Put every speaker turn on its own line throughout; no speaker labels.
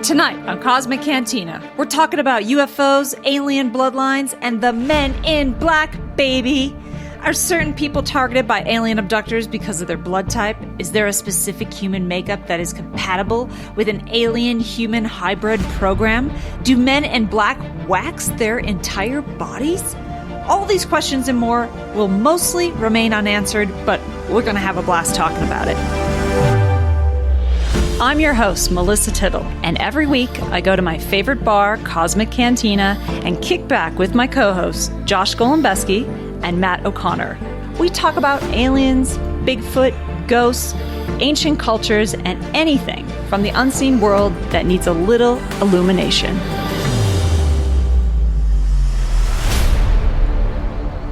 Tonight on Cosmic Cantina, we're talking about UFOs, alien bloodlines, and the men in black, baby. Are certain people targeted by alien abductors because of their blood type? Is there a specific human makeup that is compatible with an alien-human hybrid program? Do men in black wax their entire bodies? All these questions and more will mostly remain unanswered, but we're going to have a blast talking about it. I'm your host, Melissa Tittle, and every week I go to my favorite bar, Cosmic Cantina, and kick back with my co-hosts, Josh Golembeski and Matt O'Connor. We talk about aliens, Bigfoot, ghosts, ancient cultures, and anything from the unseen world that needs a little illumination.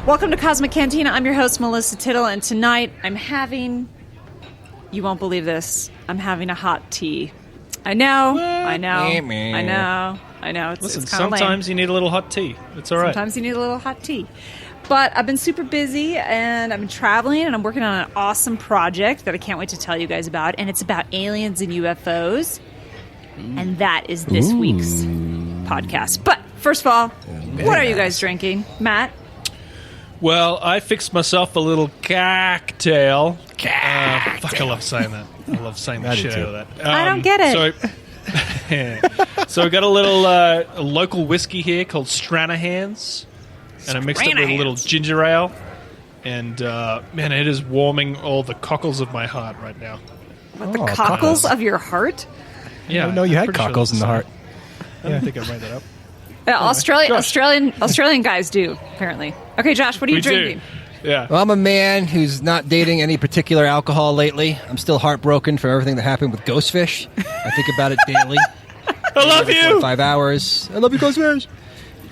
Welcome to Cosmic Cantina. I'm your host, Melissa Tittle, and tonight I'm having... You won't believe this. I'm having a hot tea. I know.
Listen,
it's kind of lame.
Sometimes you need a little hot tea. It's all right.
Sometimes you need a little hot tea. But I've been super busy, and I've been traveling, and I'm working on an awesome project that I can't wait to tell you guys about, and it's about aliens and UFOs, and that is this week's podcast. But first of all, what are you guys drinking? Matt?
Well, I fixed myself a little cocktail. Fuck, I love saying that. I love saying the shit out of that.
I don't get it.
So I got a little a local whiskey here called Stranahan's. And I mixed it with a little ginger ale. And, man, it is warming all the cockles of my heart right now.
What, the cockles of your heart?
Yeah.
No, you had cockles in the heart.
I think I made that up.
Yeah, Australian guys do, apparently. Okay, Josh, what are you drinking?
Yeah.
Well, I'm a man who's not dating any particular alcohol lately. I'm still heartbroken for everything that happened with Ghostfish. I think about it daily.
I love you!
5 hours. I love you, Ghostfish!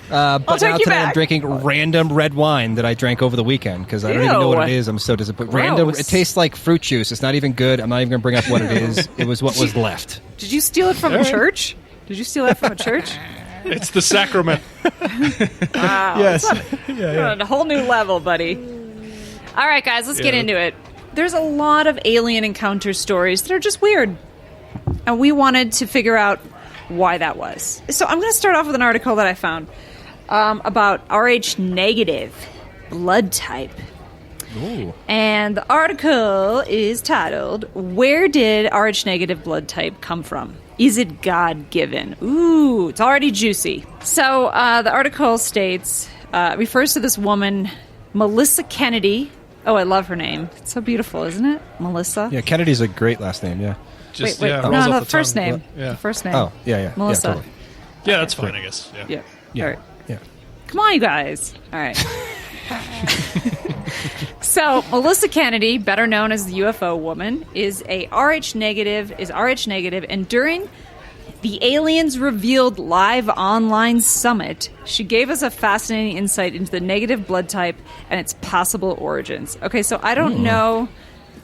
But now today I'm drinking random red wine that I drank over the weekend because I don't even know what it is. I'm so disappointed. Random. It tastes like fruit juice. It's not even good. I'm not even going to bring up what it is. It was what was left.
Did you steal it from a church? Did you steal that from a church?
It's the sacrament.
Wow.
Yes.
On a whole new level, buddy. All right, guys, let's get into it. There's a lot of alien encounter stories that are just weird. And we wanted to figure out why that was. So I'm going to start off with an article that I found about Rh negative blood type.
Ooh.
And the article is titled, Where Did Rh negative blood type come from? Is it God-given? Ooh, it's already juicy. So the article states, refers to this woman, Melissa Kennedy. Oh, I love her name. It's so beautiful, isn't it? Melissa?
Yeah, Kennedy's a great last name, yeah.
Just,
wait.
rolls
No,
off
the
the
first
tongue.
name.
Yeah.
The first name.
Oh, yeah.
Melissa.
Yeah, totally.
Yeah, that's fine, I guess. Yeah.
All right.
Yeah.
Come on, you guys. All right. So, Melissa Kennedy, better known as the UFO woman, is Rh negative, and during the Aliens Revealed live online summit, she gave us a fascinating insight into the negative blood type and its possible origins. Okay, so I don't know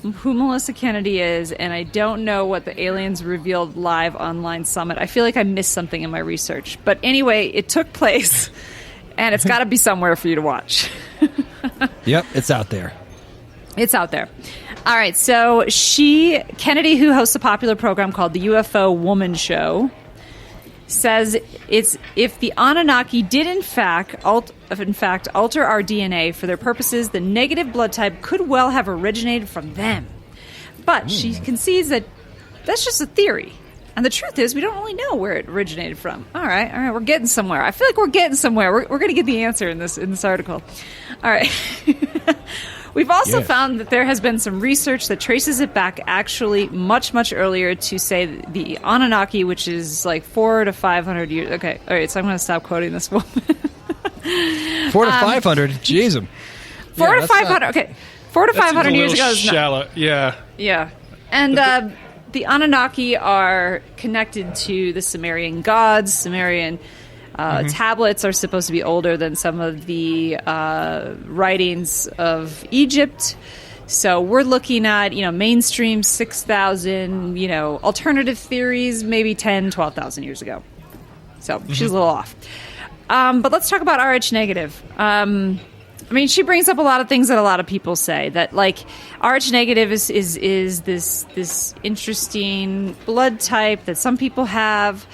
who Melissa Kennedy is, and I don't know what the Aliens Revealed live online summit. I feel like I missed something in my research. But anyway, it took place, and it's got to be somewhere for you to watch.
Yep, it's out there.
It's out there. All right, so Kennedy, who hosts a popular program called the UFO Woman Show, says if the Anunnaki did in fact alter our DNA for their purposes, the negative blood type could well have originated from them. But she concedes that that's just a theory. And the truth is, we don't really know where it originated from. All right, we're getting somewhere. I feel like we're getting somewhere. We're going to get the answer in this article. All right. We've also found that there has been some research that traces it back actually much, much earlier to, say, the Anunnaki, which is like 400 to 500 years. Okay, all right, so I'm going to stop quoting this woman.
400 to 500? Jeez.
400 to 500, okay. 400 to 500 years ago is
shallow. Yeah.
Yeah. And the Anunnaki are connected to the Sumerian gods. Sumerian tablets are supposed to be older than some of the writings of Egypt. So we're looking at, mainstream 6,000, alternative theories, maybe 10, 12,000 years ago. So she's a little off. But let's talk about Rh negative. I mean, she brings up a lot of things that a lot of people say, that like Rh negative is this interesting blood type that some people have.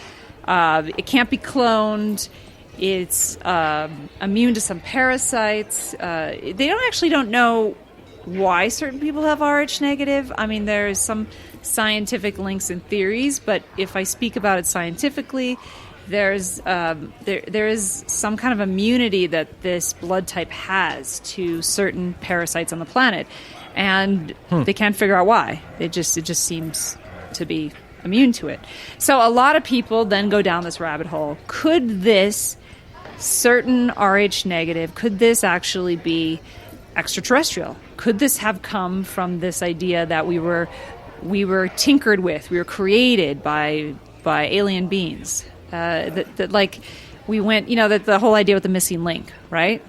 It can't be cloned. It's immune to some parasites. They don't know why certain people have Rh negative. I mean, there's some scientific links and theories, but if I speak about it scientifically, there is some kind of immunity that this blood type has to certain parasites on the planet, and they can't figure out why. It just seems to be immune to it. So a lot of people then go down this rabbit hole. Could this certain Rh negative, could this actually be extraterrestrial? Could this have come from this idea that we were tinkered with, we were created by alien beings? That like we went, that the whole idea with the missing link, right?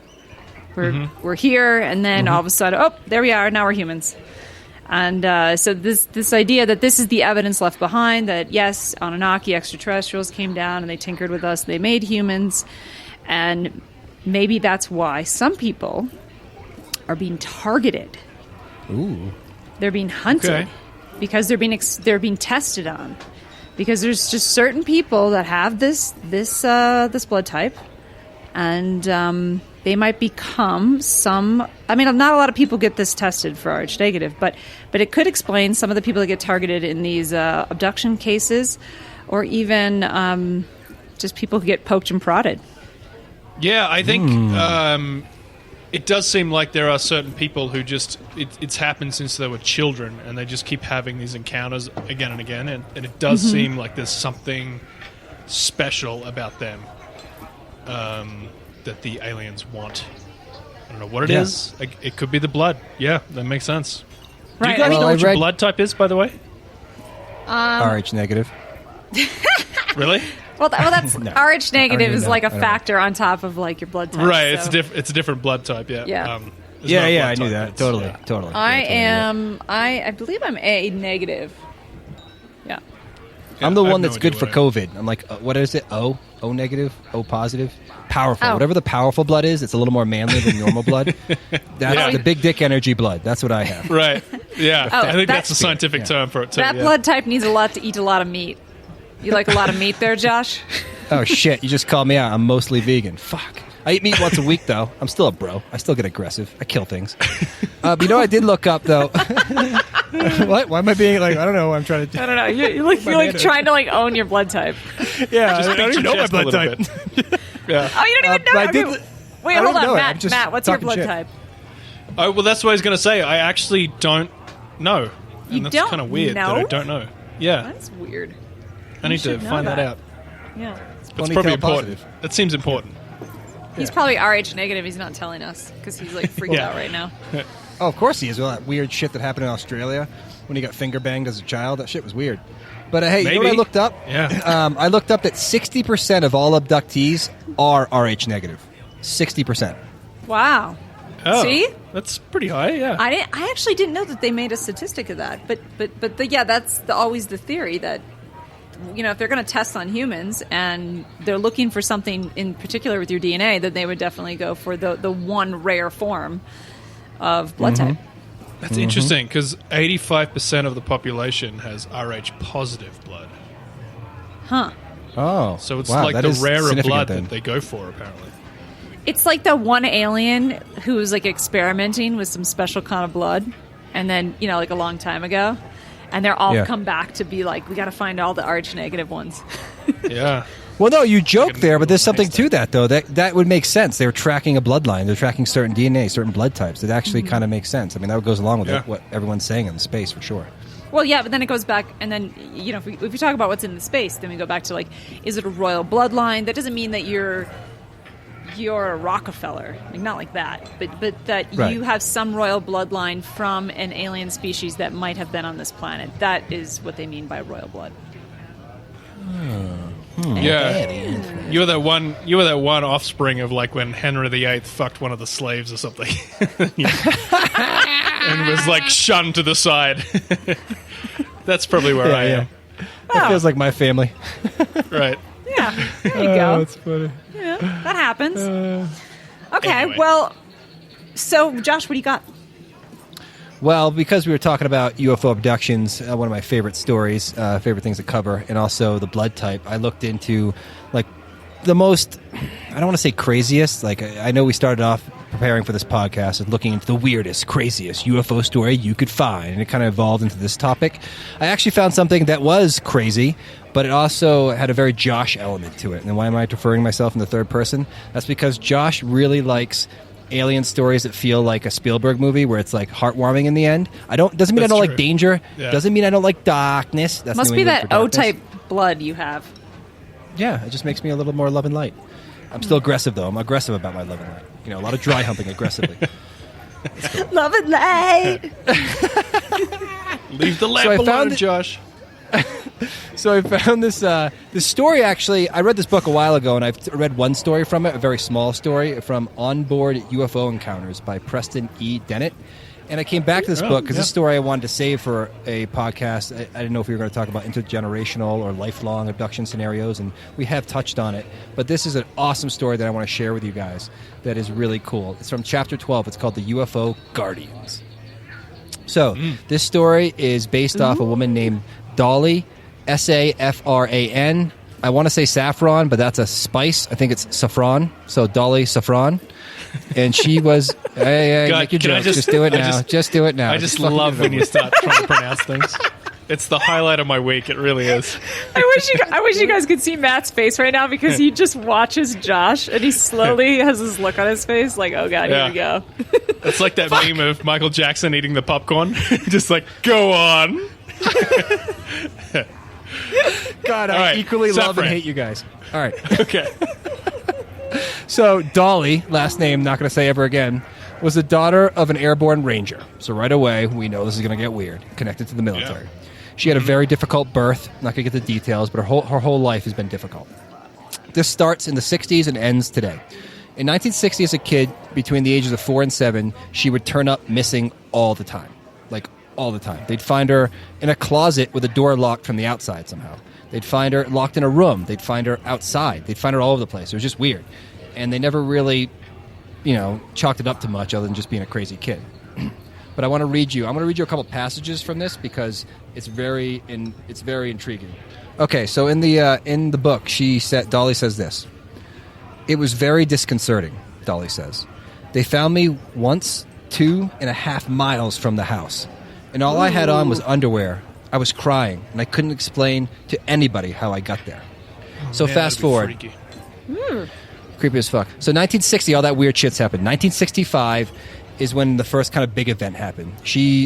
We're here, and then all of a sudden, oh, there we are. Now we're humans. And so this idea that this is the evidence left behind, that yes, Anunnaki extraterrestrials came down and they tinkered with us, they made humans, and maybe that's why some people are being targeted.
Ooh,
they're being hunted because they're being tested on. Because there's just certain people that have this blood type, and they might become some. I mean, not a lot of people get this tested for Rh negative, but it could explain some of the people that get targeted in these abduction cases, or even just people who get poked and prodded.
Yeah, I think it does seem like there are certain people who just it's happened since they were children, and they just keep having these encounters again and again, and it does seem like there's something special about them that the aliens want. I don't know what it is. It could be the blood. Yeah, that makes sense.
Right.
Do you guys know what your blood type is, by the way?
Rh negative.
Well,
Really?
that's
No.
Rh negative is
know.
like a factor on top of like your blood type.
Right.
So.
It's a different blood type. Yeah.
Yeah.
It's not a blood
I knew
type,
that.
it's-
Totally.
yeah.
Totally.
I believe I'm A negative. Yeah.
I'm the
I have
one
no
that's
idea
good for
what I am.
COVID. I'm like, what is it? O negative, O positive, powerful.
Oh.
Whatever the powerful blood is, it's a little more manly than normal blood. That's the big dick energy blood. That's what I have.
Right. Yeah. I think that's a
that's-
scientific term for it too.
That
yeah.
blood type needs to eat a lot of meat. You like a lot of meat there, Josh?
Oh shit! You just called me out. I'm mostly vegan. Fuck. I eat meat once a week though. I'm still a bro. I still get aggressive. I kill things. But I did look up though. What? Why am I being like? I don't know. What I'm trying to do.
I don't know. You're like trying to like own your blood type.
Yeah,
Just
I don't even know my
chest a
blood
little
type.
bit. Yeah.
Oh, you don't even know.
but I did-
Okay.
I
Wait,
don't
hold
know
on,
it. I'm just
Matt. What's your
talking
blood
shit.
type?
Oh, well, that's what I was going to say. I actually don't know.
You
And that's
don't
kind of weird that I
know?
don't know. Yeah.
That's weird.
I need to
should know
find that
that.
out.
Yeah.
It's
Pony
probably
tail
important.
positive.
That seems important.
He's probably Rh negative. He's not telling us because he's like freaked
Yeah.
out right now.
Oh, of course he is. All that weird shit that happened in Australia when he got finger banged as a child. That shit was weird. But hey, you know what I
Maybe.
looked up?
Yeah.
I looked up that 60% of all abductees are Rh negative. 60%.
Wow.
Oh,
See?
That's pretty high, yeah.
I actually didn't know that they made a statistic of that. But that's always the theory that, if they're going to test on humans and they're looking for something in particular with your DNA, then they would definitely go for the one rare form of blood type.
That's interesting because 85% of the population has Rh positive blood.
Huh.
Oh.
So it's
wow,
like
that
the
is
rarer
significant
blood
then.
that they go for, apparently.
It's like the one alien who was like experimenting with some special kind of blood, and then like a long time ago, and they're all come back to be like, we got to find all the Rh negative ones.
Yeah.
Well, no, you joke
Like a
there, but there's
little
something to that, though. That would make sense. They're tracking a bloodline. They're tracking certain DNA, certain blood types. It actually kind of makes sense. I mean, that goes along with what everyone's saying in space, for sure.
Well, yeah, but then it goes back, and then if we talk about what's in the space, then we go back to like, is it a royal bloodline? That doesn't mean that you're a Rockefeller, like, not like that, but that you have some royal bloodline from an alien species that might have been on this planet. That is what they mean by royal blood.
Yeah. You were that one offspring of like when Henry VIII fucked one of the slaves or something. And was like shunned to the side. That's probably where I am.
That feels like my family.
Right.
Yeah, there you go.
That's funny.
Yeah, that happens. Okay,
Anyway.
well, So, Josh, what do you got?
Well, because we were talking about UFO abductions, one of my favorite stories, favorite things to cover, and also the blood type, I looked into, like, the most, I don't want to say craziest, like, I know we started off preparing for this podcast and looking into the weirdest, craziest UFO story you could find, and it kind of evolved into this topic. I actually found something that was crazy, but it also had a very Josh element to it. And why am I referring myself in the third person? That's because Josh really likes alien stories that feel like a Spielberg movie where it's like heartwarming in the end. Doesn't mean I don't like danger. Yeah. Doesn't mean I don't like darkness. That's
must be that O-type blood you have.
Yeah, it just makes me a little more love and light. I'm still aggressive though. I'm aggressive about my love and light. You know, a lot of dry humping aggressively.
Love and light.
Leave the lamp alone, Josh.
So I found this story, actually. I read this book a while ago, and I've read one story from it, a very small story, from Onboard UFO Encounters by Preston E. Dennett. And I came back to this book because this story I wanted to save for a podcast. I didn't know if we were going to talk about intergenerational or lifelong abduction scenarios, and we have touched on it. But this is an awesome story that I want to share with you guys that is really cool. It's from Chapter 12. It's called The UFO Guardians. So this story is based off a woman named Dolly, Safran. I want to say saffron, but that's a spice. I think it's saffron. So Dolly Saffron. And she was, hey, God, make your joke. Just do it now. Just do it now.
I just love when you start trying to pronounce things. It's the highlight of my week. It really is.
I wish you guys could see Matt's face right now because he just watches Josh and he slowly has this look on his face like, oh God, here we go.
It's like that meme of Michael Jackson eating the popcorn. Just like, go on.
God, I equally love and hate you guys. All right.
Okay.
So Dolly, last name, not going to say ever again, was the daughter of an airborne ranger. So right away, we know this is going to get weird, connected to the military. Yeah. She had a very difficult birth. Not going to get the details, but her whole life has been difficult. This starts in the 60s and ends today. In 1960, as a kid, between the ages of 4 and 7, she would turn up missing all the time. Like, all the time. They'd find her in a closet with a door locked from the outside somehow. They'd find her locked in a room. They'd find her outside. They'd find her all over the place. It was just weird. And they never really, chalked it up to much other than just being a crazy kid. But I'm going to read you a couple passages from this because it's very intriguing. Okay, so in the book, Dolly says this. It was very disconcerting, Dolly says. They found me once 2.5 miles from the house, and all I had on was underwear. I was crying, and I couldn't explain to anybody how I got there. So fast forward. Creepy as fuck. So 1960, all that weird shit's happened. 1965 is when the first kind of big event happened.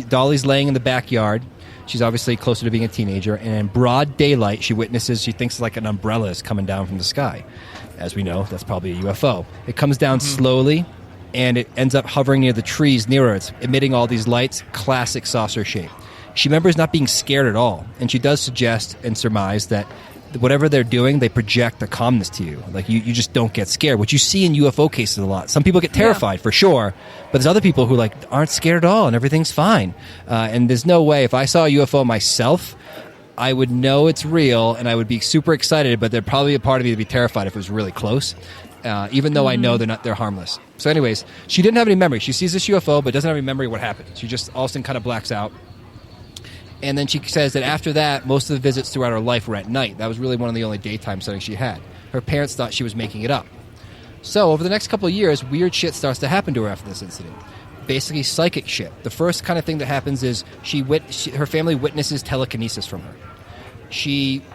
Dolly's laying in the backyard. She's obviously closer to being a teenager. And in broad daylight, she thinks like an umbrella is coming down from the sky. As we know, that's probably a UFO. It comes down slowly, and it ends up hovering near the trees near her. It's emitting all these lights, classic saucer shape. She remembers not being scared at all. And she does suggest and surmise that whatever they're doing, they project a calmness to you. Like, you just don't get scared, which you see in UFO cases a lot. Some people get terrified, for sure, but there's other people who, aren't scared at all, and everything's fine. And there's no way, if I saw a UFO myself, I would know it's real, and I would be super excited, but there'd probably be a part of me to be terrified if it was really close, even though I know they're harmless. So anyways, she didn't have any memory. She sees this UFO, but doesn't have any memory of what happened. She just all of a sudden kind of blacks out. And then she says that after that, most of the visits throughout her life were at night. That was really one of the only daytime sightings she had. Her parents thought she was making it up. So over the next couple of years, weird shit starts to happen to her after this incident. Basically, psychic shit. The first kind of thing that happens is her family witnesses telekinesis from her.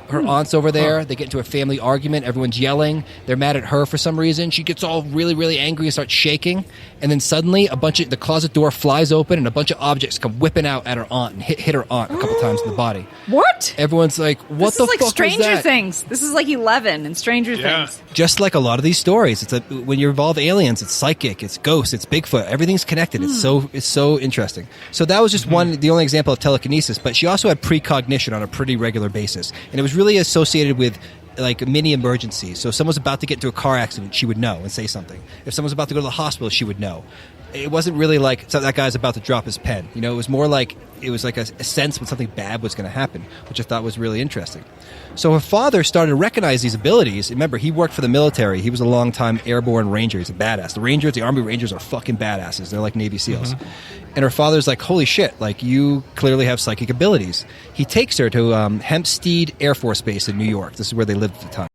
Her aunt's over there. They get into a family argument. Everyone's yelling. They're mad at her for some reason. She gets all really, really angry and starts shaking. And then suddenly, the closet door flies open and a bunch of objects come whipping out at her aunt and hit her aunt a couple times in the body.
What?
Everyone's like, what the fuck is that? This is like
Stranger Things. This is like 11 and Stranger Things.
Just like a lot of these stories. When you involve aliens, it's psychic, it's ghosts, it's Bigfoot. Everything's connected. It's so interesting. So that was just the only example of telekinesis. But she also had precognition on a pretty regular basis. And it was really associated with mini emergencies. So if someone was about to get into a car accident, she would know and say something. If someone was about to go to the hospital, she would know. it wasn't really like so that guy's about to drop his pen. It was more like it was like a sense when something bad was going to happen, which I thought was really interesting. So her father started to recognize these abilities. Remember, he worked for the military. He was a long-time airborne ranger. He's a badass. The Army Rangers are fucking badasses. They're like Navy SEALs. And her father's like, holy shit, like you clearly have psychic abilities. He takes her to Hempstead Air Force Base in New York. This is where they lived at the time.